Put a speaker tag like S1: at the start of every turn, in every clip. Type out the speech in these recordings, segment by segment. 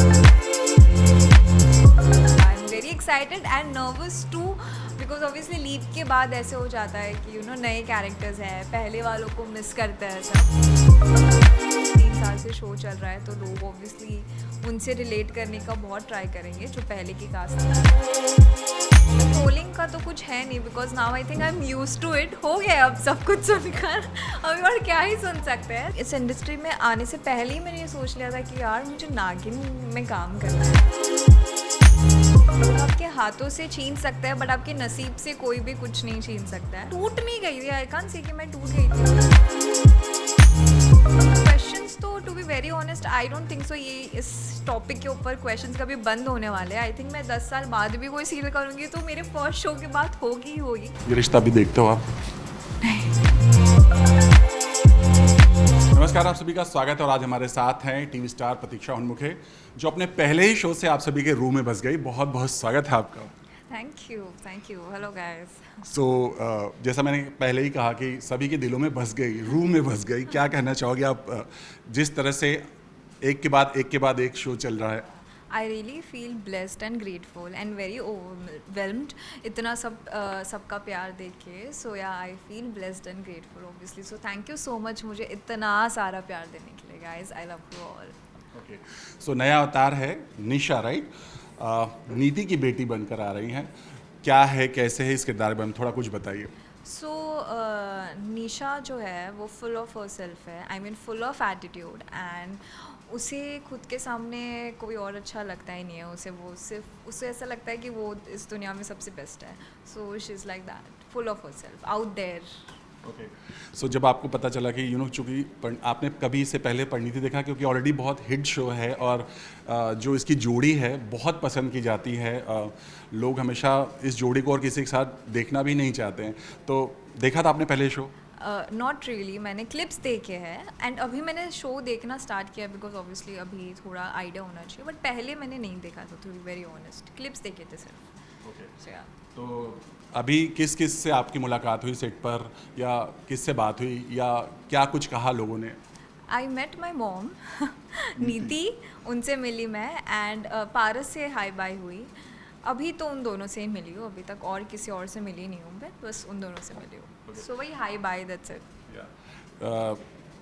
S1: I'm very excited and nervous too because obviously leap के बाद ऐसे हो जाता है कि नए कैरेक्टर्स हैं, पहले वालों को मिस करते हैं सब। 3 साल से शो चल रहा है तो लोग ऑब्वियसली उनसे रिलेट करने का बहुत ट्राई करेंगे जो पहले की कास्ट है। ट्रोलिंग का तो कुछ है नहीं because now I think I am used to it. हो गया अब सब कुछ सुनकर, अभी और क्या ही सुन सकते हैं। इस इंडस्ट्री में आने से पहले ही मैंने ये सोच लिया था कि यार मुझे नागिन में काम करना है। लोग आपके हाथों से छीन सकते हैं बट आपके नसीब से कोई भी कुछ नहीं छीन सकता है। टूट नहीं गई थी, आई कांट से कि मैं टूट गई थी। क्वेश्चंस तो to be very honest I don't think so ये इस टॉपिक के ऊपर क्वेश्चंस कभी बंद होने वाले हैं। आई थिंक मैं 10 साल बाद भी कोई सीरियल करूँगी तो मेरे फर्स्ट शो के बाद होगी ही होगी।
S2: ये रिश्ता भी देखते हो आप? नमस्कार, आप सभी का स्वागत है और आज हमारे साथ हैं टीवी स्टार प्रतीक्षा उनमुखे जो अपने पहले ही शो से आप सभी के रूम में बस गई। बहुत बहुत स्वागत है आपका।
S1: Thank you, hello guys.
S2: So जैसा मैंने पहले ही कहा कि सभी के दिलों में बस गई, रूम में बस गई। क्या कहना चाहोगे आप जिस तरह से एक के बाद एक शो चल रहा है?
S1: I really feel blessed and grateful and very overwhelmed इतना सबका प्यार देख के। So yeah I feel blessed and grateful obviously. So thank you so much मुझे इतना सारा प्यार देने के लिए guys. I love you all.
S2: Okay, so नया अवतार है निशा, राइट? नीति की बेटी बनकर आ रही हैं। क्या है, कैसे है इस किरदार में, थोड़ा कुछ बताइए।
S1: सो निशा जो है वो फुल ऑफ हर सेल्फ है। I mean full of attitude and उसे खुद के सामने कोई और अच्छा लगता ही नहीं है। उसे ऐसा लगता है कि वो इस दुनिया में सबसे बेस्ट है। So she is like that, full of herself, out there.
S2: Okay, so जब आपको पता चला कि चूँकि आपने कभी इससे पहले परिणीति देखा, क्योंकि ऑलरेडी बहुत हिट शो है और जो इसकी जोड़ी है बहुत पसंद की जाती है। लोग हमेशा इस जोड़ी को और किसी के साथ देखना भी नहीं चाहते हैं। तो देखा था आपने पहले शो?
S1: नॉट रियली, मैंने क्लिप्स देखे हैं एंड अभी मैंने शो देखना स्टार्ट किया बिकॉज ऑब्वियसली अभी थोड़ा आइडिया होना चाहिए बट पहले मैंने नहीं देखा था, to be very honest. Clips देखे थे सिर्फ।
S2: ओके, तो अभी किस किस से आपकी मुलाकात हुई सेट पर, या किस से बात हुई, या क्या कुछ कहा लोगों ने?
S1: आई मेट माई मॉम नीति, उनसे मिली मैं एंड पारस से हाई बाय हुई। अभी तो उन दोनों से ही मिली हूँ, अभी तक और किसी और से मिली नहीं हूँ मैं, बस उन दोनों से मिली हूँ। सो वही हाई बाय, दैट्स इट।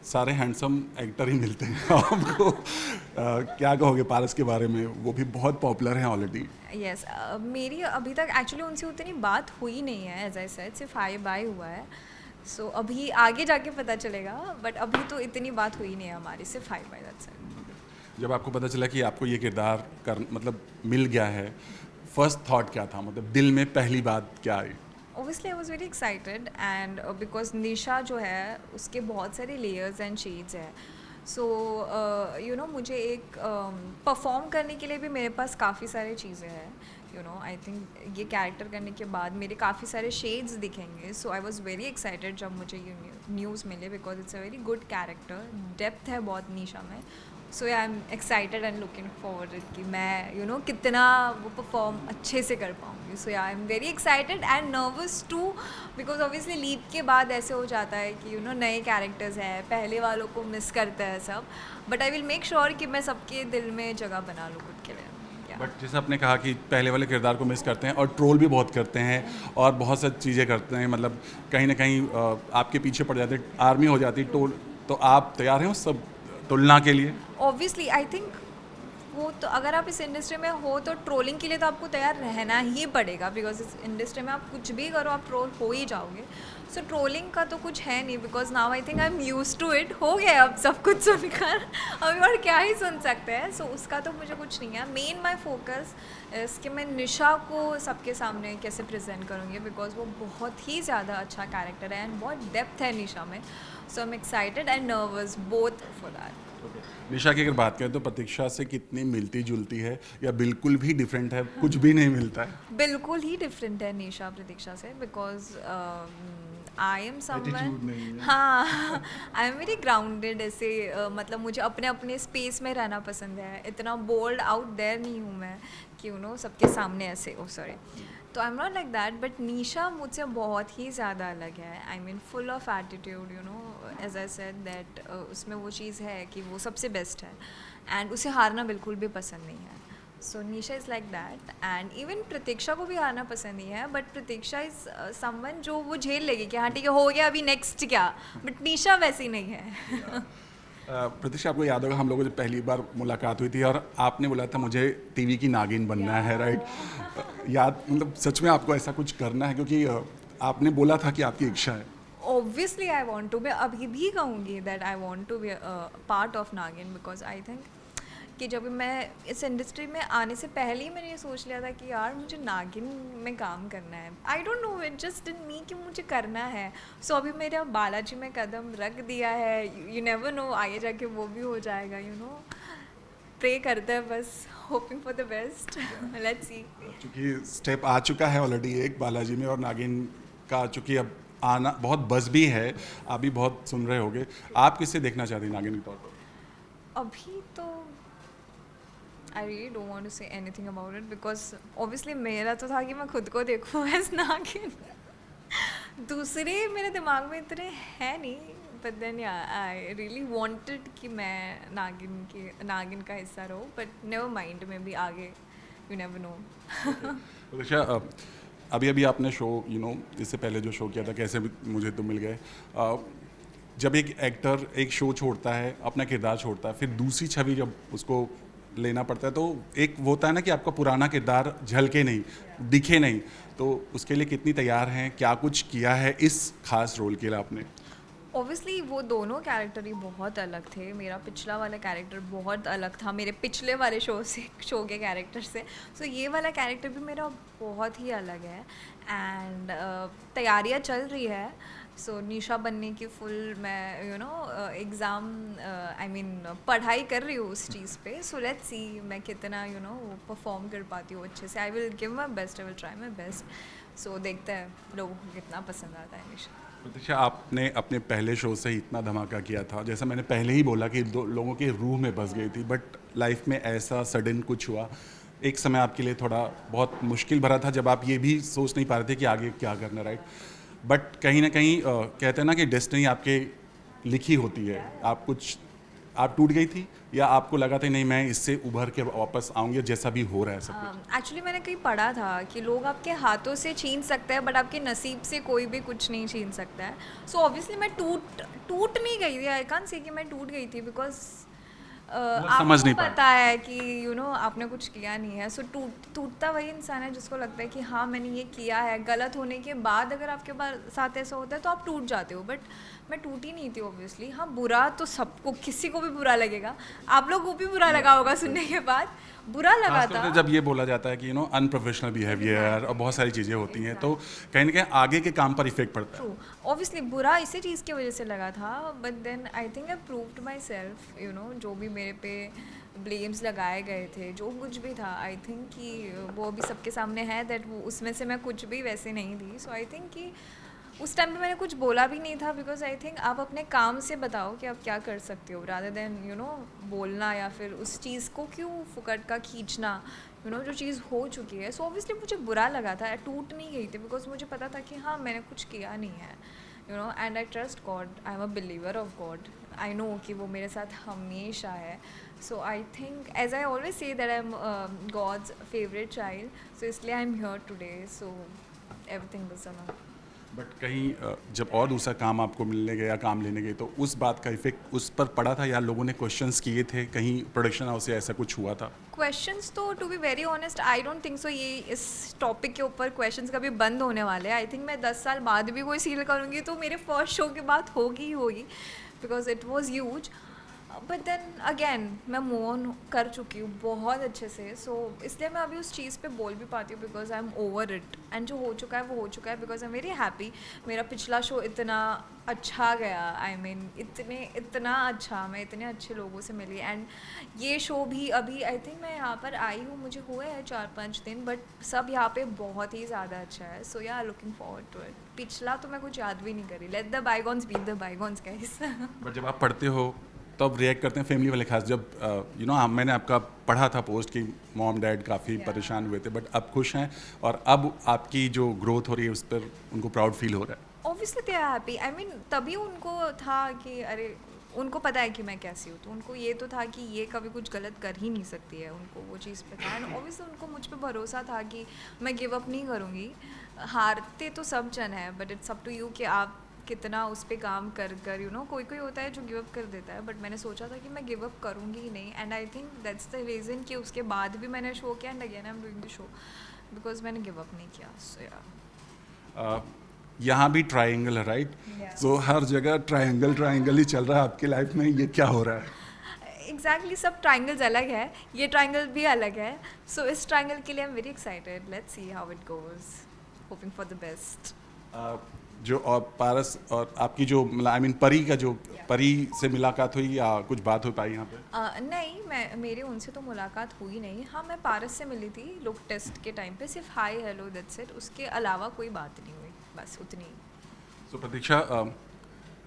S2: सारे हैंडसम एक्टर ही मिलते हैं आपको। क्या कहोगे पारस के बारे में? वो भी बहुत पॉपुलर हैं ऑलरेडी।
S1: यस, मेरी अभी तक एक्चुअली उनसे उतनी बात हुई नहीं है, एज आई सेड, सिर्फ हाई बाय हुआ है। सो अभी आगे जाके पता चलेगा बट अभी तो इतनी बात हुई नहीं है हमारी, सिर्फ हाई बाय, दैट्स इट।
S2: जब आपको पता चला कि आपको ये किरदार मतलब मिल गया है, फर्स्ट थॉट क्या था, मतलब दिल में पहली बात क्या आई?
S1: Obviously I was very excited and because निशा जो है उसके बहुत सारे लेयर्स एंड शेड्स हैं। सो मुझे एक परफॉर्म करने के लिए भी मेरे पास काफ़ी सारी चीज़ें हैं। आई थिंक ये कैरेक्टर करने के बाद मेरे काफ़ी सारे शेड्स दिखेंगे। So I was very excited जब मुझे ये न्यूज़ मिले because it's a very good character, depth है बहुत निशा में। So I am excited and looking forward कि मैं कितना वो परफॉर्म अच्छे से कर पाऊँगी। So I am very excited and nervous too because obviously leap के बाद ऐसे हो जाता है कि नए कैरेक्टर्स हैं, पहले वालों को मिस करते हैं सब। But I will make sure कि मैं सबके दिल में जगह बना लूँ खुद के लिए।
S2: बट जैसे आपने कहा कि पहले वाले किरदार को मिस करते हैं और ट्रोल भी बहुत करते हैं और बहुत सारी चीज़ें करते हैं, मतलब कहीं ना कहीं आपके पीछे पड़ जाते, आर्मी हो जाती टोल। तो आप तैयार हैं उस सब तुलना के लिए?
S1: ऑब्वियसली आई थिंक वो तो अगर आप इस इंडस्ट्री में हो तो ट्रोलिंग के लिए तो आपको तैयार रहना ही पड़ेगा बिकॉज इस इंडस्ट्री में आप कुछ भी करो आप ट्रोल हो ही जाओगे। सो ट्रोलिंग का तो कुछ है नहीं because now I think I am used to it. हो गया अब सब कुछ सुनकर, अभी और क्या ही सुन सकते हैं। सो उसका तो मुझे कुछ नहीं है। मेन माई फोकस कि मैं निशा को सबके सामने कैसे प्रेजेंट करूँगी बिकॉज वो बहुत ही ज़्यादा अच्छा कैरेक्टर है एंड बहुत डेप्थ है निशा में। So I am excited and nervous both for that.
S2: Nisha की अगर बात करें तो प्रतीक्षा से कितनी मिलती जुलती है या बिल्कुल भी डिफरेंट है, कुछ भी नहीं मिलता है?
S1: बिल्कुल ही डिफरेंट है निशा प्रतीक्षा से बिकॉज आई एम समवन, हाँ आई एम वेरी ग्राउंडेड। ऐसे मतलब मुझे अपने अपने स्पेस में रहना पसंद है, इतना बोल्ड आउट देयर नहीं हूँ मैं कि सबके सामने ऐसे सॉरी। तो I am not like that but Nisha मुझसे बहुत ही ज़्यादा अलग है। I mean full of attitude, as I said that उसमें वो चीज़ है कि वो सबसे बेस्ट है एंड उसे हारना बिल्कुल भी पसंद नहीं है. So Nisha is like that. And even Pratiksha को भी हारना पसंद नहीं है, बट प्रतीक्षा इज़ समवन जो वो झेल लेगी कि हाँ ठीक है हो गया अभी नेक्स्ट क्या. बट निशा वैसी नहीं है.
S2: प्रतीक्षा, आपको याद होगा हम लोगों से पहली बार मुलाकात हुई थी और आपने बोला था मुझे टीवी की नागिन बनना है, राइट? याद, मतलब सच में आपको ऐसा कुछ करना है, क्योंकि आपने बोला था कि आपकी इच्छा है.
S1: Obviously I want to. मैं अभी भी कहूँगी that I want to be a part of नागिन, because I think कि जब मैं इस इंडस्ट्री में आने से पहले ही मैंने ये सोच लिया था कि यार मुझे नागिन में काम करना है. I don't know, it just in me कि मुझे करना है. सो अभी मेरा बालाजी में कदम रख दिया है. यू नेवर नो, आगे जाके वो भी हो जाएगा. यू नो, प्रे करते हैं बस, hoping for the best. Let's see.
S2: क्योंकि स्टेप आ चुका है ऑलरेडी एक बालाजी में, और नागिन का चूँकि अब आना बहुत बज़ भी है, आप भी बहुत सुन रहे होगे. आप किससे देखना चाहती हैं नागिन के तौर पर?
S1: अभी तो I really don't want to say anything about it, because obviously मेरा तो था कि मैं खुद को देखूँ एज नागिन. दूसरे मेरे दिमाग में इतने हैं नहीं, बट देन या आई रियली वांटेड कि मैं नागिन का हिस्सा रहूँ. बट नेवर माइंड, में भी आगे, यू नेवर नो.
S2: अच्छा, अभी अभी आपने शो इससे पहले जो शो किया था कैसे भी मुझे तो मिल गए, जब एक एक्टर एक शो छोड़ता है, अपना किरदार छोड़ता है, फिर दूसरी छवि जब उसको लेना पड़ता है, तो एक वो होता है ना कि आपका पुराना किरदार झलके नहीं, दिखे नहीं, तो उसके लिए कितनी तैयार हैं, क्या कुछ किया है इस खास रोल के लिए आपने?
S1: ऑब्वियसली वो दोनों कैरेक्टर ही बहुत अलग थे. मेरा पिछला वाला कैरेक्टर बहुत अलग था मेरे पिछले वाले शो के कैरेक्टर से. सो ये वाला कैरेक्टर भी मेरा बहुत ही अलग है. एंड तैयारियां चल रही है. सो निशा बनने की फुल मैं एग्ज़ाम आई मीन पढ़ाई कर रही हूँ उस चीज़ पे. सो लेट्स सी मैं कितना परफॉर्म कर पाती हूँ अच्छे से. I will give my best, I will try my best. So देखते हैं लोगों को कितना पसंद आता है निशा.
S2: प्रतीक्षा, आपने अपने पहले शो से ही इतना धमाका किया था, जैसा मैंने पहले ही बोला कि लोगों के रूह में बस गई थी, बट लाइफ में ऐसा सडन कुछ हुआ. एक समय आपके लिए थोड़ा बहुत मुश्किल भरा था, जब आप ये भी सोच नहीं पा रहे थे कि आगे क्या करना, राइट? बट कहीं ना कहीं कहते हैं ना कि डेस्टिनी आपके लिखी होती है. आप टूट गई थी, या आपको लगा था नहीं मैं इससे उभर के वापस आऊँगी जैसा भी हो रहा है सब कुछ?
S1: एक्चुअली मैंने कहीं पढ़ा था कि लोग आपके हाथों से छीन सकते हैं, बट आपके नसीब से कोई भी कुछ नहीं छीन सकता है. सो ऑब्वियसली मैं टूट नहीं गई थी. आई कांट से कि मैं टूट गई थी, बिकॉज
S2: समझ नहीं
S1: आपको
S2: पाए.
S1: पता है कि आपने कुछ किया नहीं है. सो टूटता वही इंसान है जिसको लगता है कि हाँ मैंने ये किया है. गलत होने के बाद अगर आपके साथ ऐसा होता है तो आप टूट जाते हो. बट मैं टूटी नहीं थी ऑब्वियसली. हाँ, बुरा तो सबको, किसी को भी बुरा लगेगा. आप लोग को भी बुरा लगा होगा सुनने के बाद. बुरा लगा
S2: खास
S1: था.
S2: करके जब ये बोला जाता है कि अनप्रोफेशनल बिहेवियर और बहुत सारी चीज़ें होती हैं, तो कहीं ना कहीं आगे के काम पर इफेक्ट पड़ता है.
S1: ट्रू, ऑब्वियसली बुरा इसी चीज़ की वजह से लगा था. But then I think I proved myself. जो भी मेरे पे ब्लेम्स लगाए गए थे, जो कुछ भी था, आई थिंक कि वो अभी सबके सामने है दैट वो उसमें से मैं कुछ भी वैसे नहीं थी. सो आई थिंक कि उस टाइम पे मैंने कुछ बोला भी नहीं था, बिकॉज आई थिंक आप अपने काम से बताओ कि आप क्या कर सकते हो, रादर देन बोलना या फिर उस चीज़ को क्यों फुकट का खींचना. जो चीज़ हो चुकी है. सो ऑब्वियसली मुझे बुरा लगा था. टूट नहीं गई थी, बिकॉज मुझे पता था कि हाँ मैंने कुछ किया नहीं है. And I trust God. I am a believer of God. I know कि वो मेरे साथ हमेशा है. So I think as I always say that I am God's favourite child. So इसलिए I am here today. So everything was a
S2: but कहीं जब और दूसरा काम आपको मिलने गया, काम लेने गए, तो उस बात का इफेक्ट उस पर पड़ा था, या लोगों ने क्वेश्चंस किए थे, कहीं प्रोडक्शन हाउस से ऐसा कुछ हुआ था?
S1: क्वेश्चंस तो to be very honest I don't think so ये इस टॉपिक के ऊपर क्वेश्चंस कभी बंद होने वाले हैं. आई थिंक मैं 10 साल बाद भी कोई सीरियल करूँगी तो मेरे फर्स्ट शो के बाद होगी ही होगी, because it was huge. But then again मैं मूव ऑन कर चुकी हूँ बहुत अच्छे से. सो इसलिए मैं अभी उस चीज़ पे बोल भी पाती हूँ, because I am over it. And जो हो चुका है वो हो चुका है. Because I am very happy. मेरा पिछला शो इतना अच्छा गया. आई मीन इतना अच्छा, मैं इतने अच्छे लोगों से मिली. एंड ये शो भी अभी आई थिंक मैं यहाँ पर आई हूँ, मुझे हुए हैं 4-5 दिन, बट सब यहाँ पे बहुत ही ज़्यादा अच्छा है. सो या लुकिंग फॉरवर्ड टू इट. पिछला तो मैं कुछ याद भी नहीं करी. Let the bygones be the bygones guys.
S2: But जब आप पढ़ते हो तब रिएक्ट करते हैं फैमिली वाले, खास जब मैंने आपका पढ़ा था पोस्ट कि मॉम डैड काफ़ी परेशान हुए थे, बट अब खुश हैं, और अब आपकी जो ग्रोथ हो रही है उस पर उनको प्राउड फील हो रहा है?
S1: Obviously they are happy. I mean तभी उनको था कि अरे उनको पता है कि मैं कैसी हूँ, तो उनको ये तो था कि ये कभी कुछ गलत कर ही नहीं सकती है, उनको वो चीज़ पे था। एंड ऑब्वियसली उनको मुझ पे भरोसा था कि मैं गिव अप नहीं करूँगी। हारते तो सब जन है, but it's up to you कि आप कितना उस पर काम कर कर कोई कोई होता है जो गिव अप कर देता है, बट मैंने सोचा था कि मैं गिव अप करूँगी ही नहीं। And I think that's the reason कि उसके बाद भी मैंने शो किया, and again I am doing the show because मैंने गिव अप नहीं किया। सो या
S2: यहाँ भी ट्रायंगल है, राइट?
S1: Yeah.
S2: सो हर जगह ट्रायंगल ट्रायंगल ही चल रहा है आपकी लाइफ में, ये क्या हो रहा है?
S1: एग्जैक्टली सब ट्राइंगल्स अलग है, ये ट्राइंगल भी अलग है। सो इस ट्राइंगल के लिए आई am very excited, let's see how it goes, hoping for the best.
S2: जो और पारस और आपकी जो आई मीन परी का जो परी से मुलाकात हुई या कुछ बात हो पाई यहाँ पे?
S1: नहीं, मेरी उनसे तो मुलाकात हुई नहीं। हाँ, मैं पारस से मिली थी लुक टेस्ट के टाइम पे, सिर्फ हाय हेलो दैट्स इट, उसके अलावा कोई बात नहीं हुई, बस उतनी ही।
S2: सो प्रतीक्षा,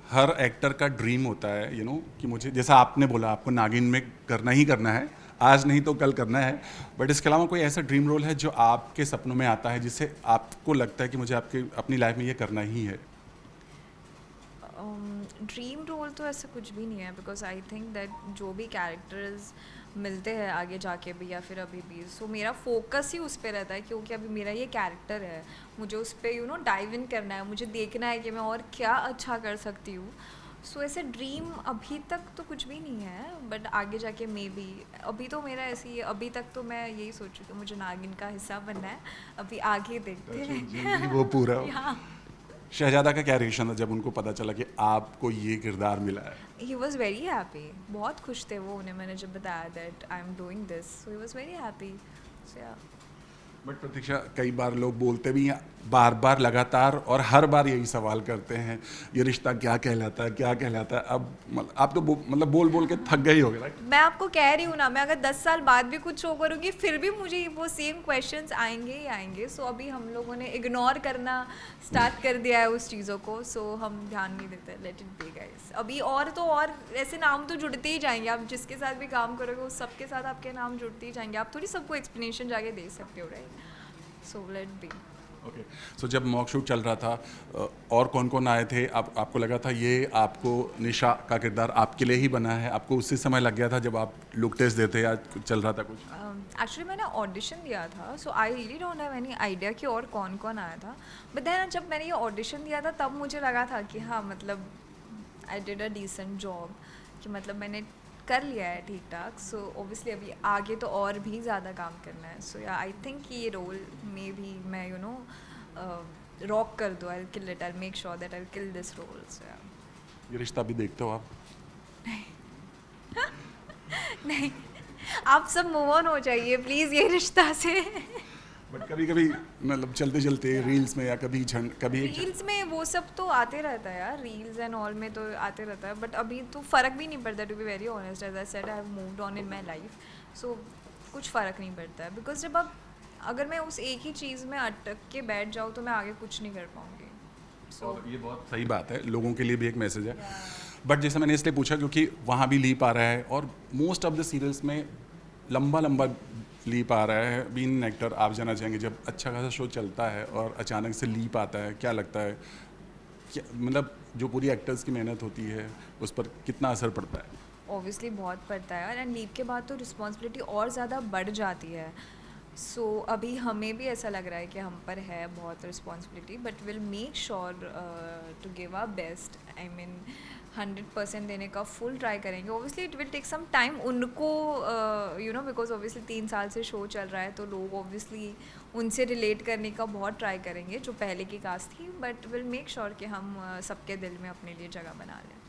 S2: हर एक्टर का ड्रीम होता है कि मुझे, जैसा आपने बोला, आपको नागिन में करना ही करना है, आज नहीं तो कल करना है, बट इसके अलावा कोई ऐसा ड्रीम रोल है जो आपके सपनों में आता है जिससे आपको लगता है कि मुझे आपके अपनी लाइफ में ये करना ही है?
S1: ड्रीम रोल तो ऐसा कुछ भी नहीं है, बिकॉज आई थिंक दैट जो भी कैरेक्टर्स मिलते हैं आगे जाके भी या फिर अभी भी, सो मेरा फोकस ही उस पर रहता है, क्योंकि अभी मेरा ये कैरेक्टर है, मुझे उस पर डाइव इन करना है, मुझे देखना है कि मैं और क्या अच्छा कर सकती हूँ। सो ऐसे ड्रीम अभी तक तो कुछ भी नहीं है, बट आगे जाके मे बी, अभी तो मेरा ऐसी, अभी तक तो मैं यही सोचूँ कि मुझे नागिन का हिस्सा बनना है, अभी आगे देखते हैं।
S2: जल्दी वो पूरा हो।
S1: हाँ,
S2: शहजादा का क्या रिएक्शन था जब उनको पता चला कि आपको ये किरदार मिला है?
S1: ही वॉज वेरी हैप्पी, बहुत खुश थे वो, उन्हें मैंने जब बताया that I am doing this, so he was very happy. So yeah
S2: but प्रतीक्षा, कई बार लोग बोलते भी हैं बार बार लगातार और हर बार यही सवाल करते हैं, ये रिश्ता क्या कहलाता है, क्या कहलाता है? अब आप तो मतलब बोल बोल के थक गई होगे, राइट?
S1: मैं आपको कह रही हूँ ना, मैं अगर 10 साल बाद भी कुछ शो करूँगी फिर भी मुझे वो सेम क्वेश्चंस आएंगे ही आएंगे। सो अभी हम लोगों ने इग्नोर करना स्टार्ट कर दिया है उस चीज़ों को, सो हम ध्यान नहीं देते, लेट इट बी गाइस। अभी और तो और ऐसे नाम तो जुड़ते ही जाएंगे, आप जिसके साथ भी काम करोगे उस सबके साथ आपके नाम जुड़ते ही जाएंगे, आप थोड़ी सबको एक्सप्लेनेशन जाके दे सकते हो, right? So let be.
S2: Okay, so जब मॉक शूट चल रहा था, और कौन कौन आए थे? आपको लगा था ये आपको निशा का किरदार आपके लिए ही बना है? आपको उसी समय लग गया था जब आप लुक टेस्ट देते या चल रहा था कुछ?
S1: एक्चुअली मैंने ऑडिशन दिया था, so I really don't have any idea कि और कौन कौन आया था, बट देन जब मैंने ये ऑडिशन दिया था तब मुझे लगा था कि हाँ, मतलब I did a decent job, कि मतलब मैंने कर लिया है ठीक ठाक। सो ऑब्वियसली अभी आगे तो और भी ज़्यादा काम करना है। सो या आई थिंक कि ये रोल में भी मैं रॉक कर दूँ, I kill it, I make sure that I kill this role. So yeah
S2: ये रिश्ता भी देखते हो आप?
S1: नहीं, आप सब मूव ऑन हो जाइए प्लीज़ ये रिश्ता से।
S2: बट कभी कभी मतलब चलते चलते रील्स में या कभी कभी
S1: रील्स में वो सब तो आते रहता है यार, रील्स एंड ऑल में तो आते रहता है, बट अभी तो फ़र्क भी नहीं पड़ता, to be very honest, as I said I have moved on in my life. So कुछ फ़र्क नहीं पड़ता है, बिकॉज जब अब अगर मैं उस एक ही चीज़ में अटक के बैठ जाऊँ तो मैं आगे कुछ नहीं कर पाऊँगी। सो
S2: ये बहुत सही बात है, लोगों के लिए भी एक मैसेज है। बट जैसे मैंने इसलिए पूछा क्योंकि वहाँ भी लीप आ रहा है और मोस्ट ऑफ द सीरियल्स में लंबा लंबा लीप आ रहा है। बीइंग एक्टर, आप जाना चाहेंगे जब अच्छा खासा शो चलता है और अचानक से लीप आता है, क्या लगता है? क्या मतलब जो पूरी एक्टर्स की मेहनत होती है उस पर कितना असर पड़ता है?
S1: ऑब्वियसली बहुत पड़ता है, एंड लीव के बाद तो रिस्पॉन्सिबिलिटी और ज़्यादा बढ़ जाती है। सो अभी हमें भी ऐसा लग रहा है कि हम पर है बहुत responsibility, but will make sure to give our best, I mean 100% देने का फुल ट्राई करेंगे। Obviously it will take some time उनको, बिकॉज ऑब्वियसली 3 साल से शो चल रहा है, तो लोग ऑब्वियसली उनसे रिलेट करने का बहुत ट्राई करेंगे जो पहले की कास्ट थी, बट विल मेक श्योर कि हम सबके दिल में अपने लिए जगह बना लें।